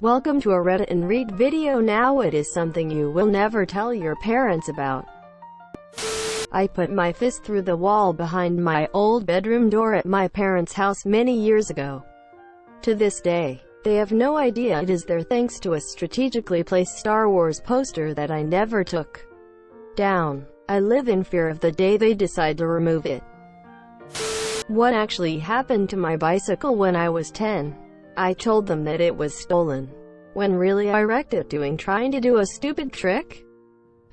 Welcome to a Reddit and Read video. Now it is something you will never tell your parents about. I put my fist through the wall behind my old bedroom door at my parents' house many years ago. To this day, they have no idea it is there thanks to a strategically placed Star Wars poster that I never took down. I live in fear of the day they decide to remove it. What actually happened to my bicycle when I was 10? I told them that it was stolen, when really I wrecked it trying to do a stupid trick.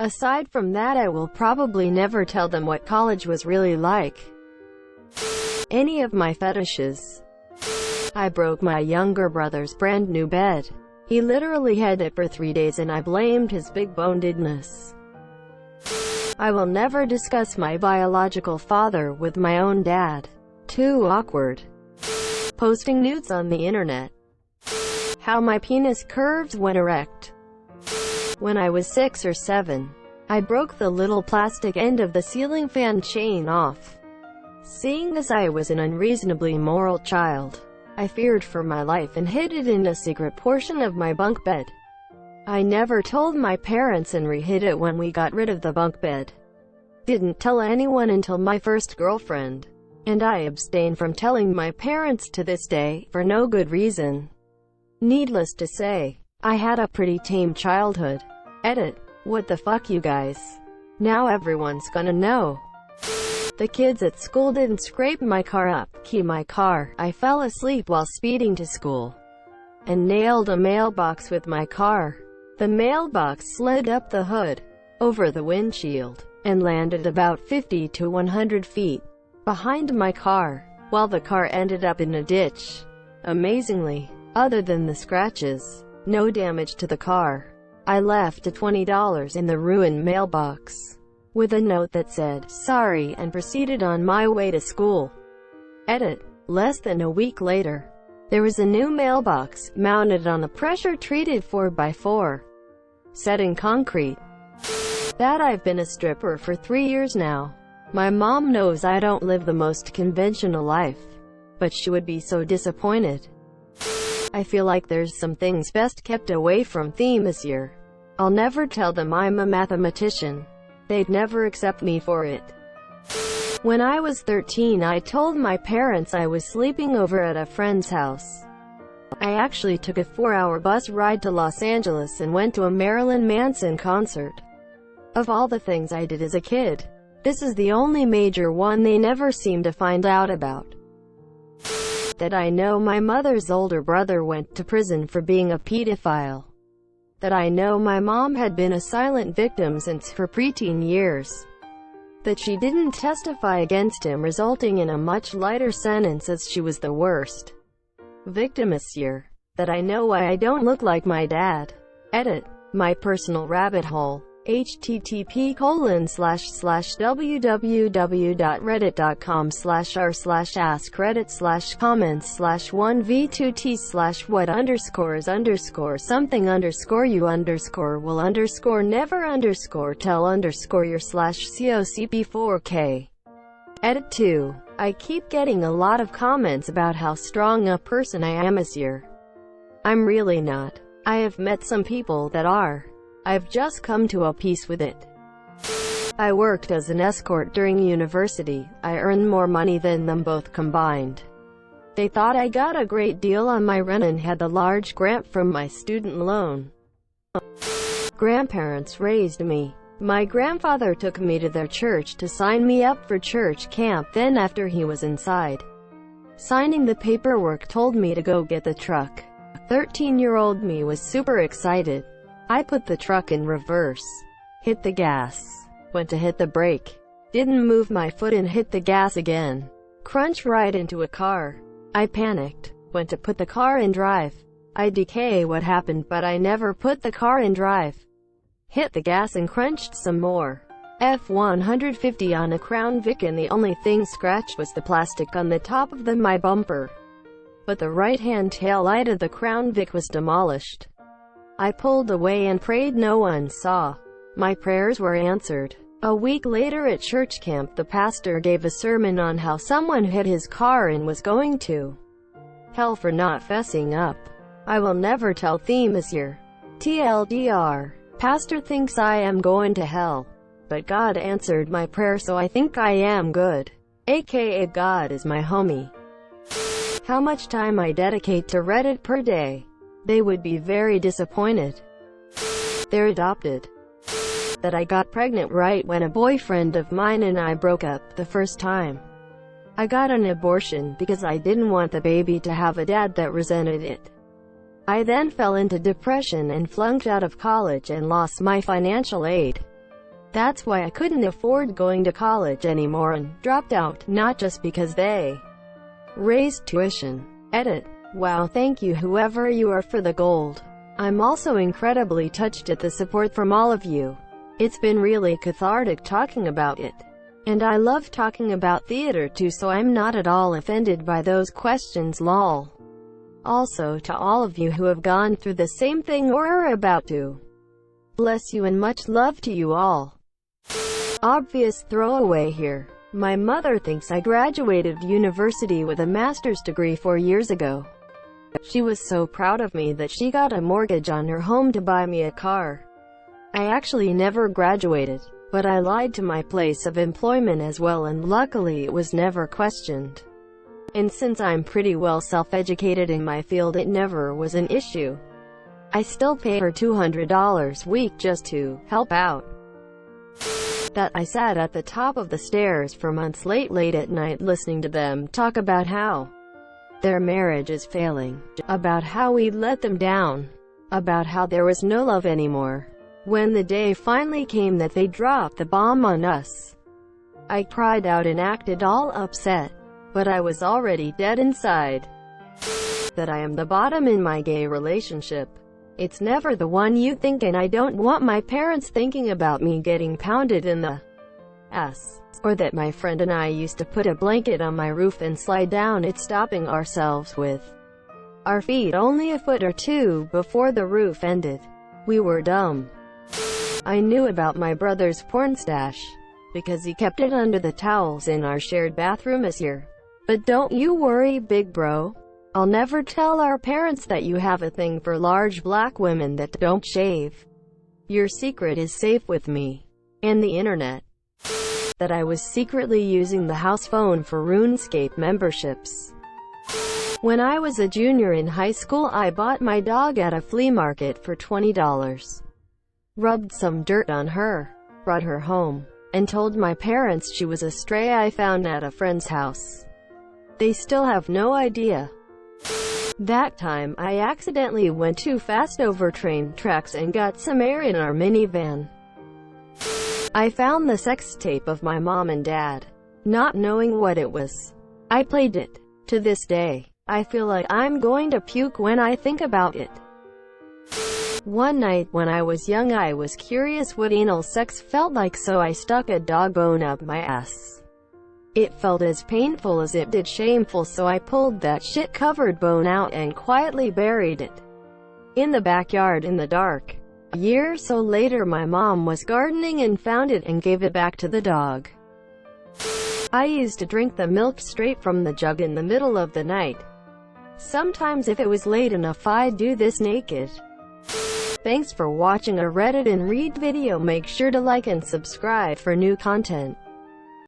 Aside from that, I will probably never tell them what college was really like. Any of my fetishes. I broke my younger brother's brand new bed. He literally had it for 3 days and I blamed his big bonedness. I will never discuss my biological father with my own dad. Too awkward. Posting nudes on the internet. How my penis curves when erect. When I was 6 or 7, I broke the little plastic end of the ceiling fan chain off. Seeing as I was an unreasonably moral child, I feared for my life and hid it in a secret portion of my bunk bed. I never told my parents and re-hid it when we got rid of the bunk bed. Didn't tell anyone until my first girlfriend. And I abstain from telling my parents to this day, for no good reason. Needless to say, I had a pretty tame childhood. Edit. What the fuck, you guys? Now everyone's gonna know. The kids at school didn't scrape my car up, key my car. I fell asleep while speeding to school and nailed a mailbox with my car. The mailbox slid up the hood, over the windshield, and landed about 50 to 100 feet behind my car, while the car ended up in a ditch. Amazingly, other than the scratches, no damage to the car. I left a $20 in the ruined mailbox, with a note that said, "Sorry," and proceeded on my way to school. Edit. Less than a week later, there was a new mailbox, mounted on a pressure-treated 4x4, set in concrete. That I've been a stripper for 3 years now. My mom knows I don't live the most conventional life, but she would be so disappointed. I feel like there's some things best kept away from theme this year. I'll never tell them I'm a mathematician. They'd never accept me for it. When I was 13, I told my parents I was sleeping over at a friend's house. I actually took a 4-hour bus ride to Los Angeles and went to a Marilyn Manson concert. Of all the things I did as a kid, this is the only major one they never seem to find out about. That I know my mother's older brother went to prison for being a pedophile. That I know my mom had been a silent victim since her preteen years. That she didn't testify against him, resulting in a much lighter sentence as she was the worst victim this year. That I know why I don't look like my dad. Edit. My personal rabbit hole. http://www.reddit.com/r/askreddit/comments/1v2t/what_underscore/underscore something_you_cop4k. Edit 2. I keep getting a lot of comments about how strong a person I am this year. I'm really not. I have met some people that are. I've just come to a peace with it. I worked as an escort during university. I earned more money than them both combined. They thought I got a great deal on my rent and had a large grant from my student loan. Grandparents raised me. My grandfather took me to their church to sign me up for church camp. Then after he was inside signing the paperwork, told me to go get the truck. 13-year-old me was super excited. I put the truck in reverse, hit the gas, went to hit the brake, didn't move my foot and hit the gas again. Crunch right into a car. I panicked, went to put the car in drive. I DK what happened, but I never put the car in drive. Hit the gas and crunched some more. F-150 on a Crown Vic, and the only thing scratched was the plastic on the top of my bumper. But the right-hand tail light of the Crown Vic was demolished. I pulled away and prayed no one saw. My prayers were answered. A week later at church camp, the pastor gave a sermon on how someone hit his car and was going to hell for not fessing up. I will never tell theme is here. TLDR. Pastor thinks I am going to hell. But God answered my prayer, so I think I am good. AKA God is my homie. How much time I dedicate to Reddit per day? They would be very disappointed. They're adopted. That I got pregnant right when a boyfriend of mine and I broke up the first time. I got an abortion because I didn't want the baby to have a dad that resented it. I then fell into depression and flunked out of college and lost my financial aid. That's why I couldn't afford going to college anymore and dropped out, not just because they raised tuition. Edit. Wow, thank you whoever you are for the gold. I'm also incredibly touched at the support from all of you. It's been really cathartic talking about it. And I love talking about theater too, so I'm not at all offended by those questions, lol. Also, to all of you who have gone through the same thing or are about to. Bless you and much love to you all. Obvious throwaway here. My mother thinks I graduated university with a master's degree 4 years ago. She was so proud of me that she got a mortgage on her home to buy me a car. I actually never graduated, but I lied to my place of employment as well, and luckily it was never questioned. And since I'm pretty well self-educated in my field, it never was an issue. I still pay her $200 a week just to help out. That I sat at the top of the stairs for months late at night listening to them talk about how their marriage is failing, about how we let them down, about how there was no love anymore. When the day finally came that they dropped the bomb on us, I cried out and acted all upset, but I was already dead inside. That I am the bottom in my gay relationship. It's never the one you think, and I don't want my parents thinking about me getting pounded in the ass. Or that my friend and I used to put a blanket on my roof and slide down it, stopping ourselves with our feet only a foot or two before the roof ended. We were dumb. I knew about my brother's porn stash, because he kept it under the towels in our shared bathroom this year. But don't you worry, big bro. I'll never tell our parents that you have a thing for large black women that don't shave. Your secret is safe with me and the internet. That I was secretly using the house phone for RuneScape memberships. When I was a junior in high school, I bought my dog at a flea market for $20. Rubbed some dirt on her, brought her home, and told my parents she was a stray I found at a friend's house. They still have no idea. That time, I accidentally went too fast over train tracks and got some air in our minivan. I found the sex tape of my mom and dad, not knowing what it was. I played it. To this day, I feel like I'm going to puke when I think about it. One night when I was young, I was curious what anal sex felt like, so I stuck a dog bone up my ass. It felt as painful as it did shameful, so I pulled that shit-covered bone out and quietly buried it in the backyard in the dark. A year or so later, my mom was gardening and found it and gave it back to the dog. I used to drink the milk straight from the jug in the middle of the night. Sometimes if it was late enough, I'd do this naked. Thanks for watching a Reddit and Read video. Make sure to like and subscribe for new content.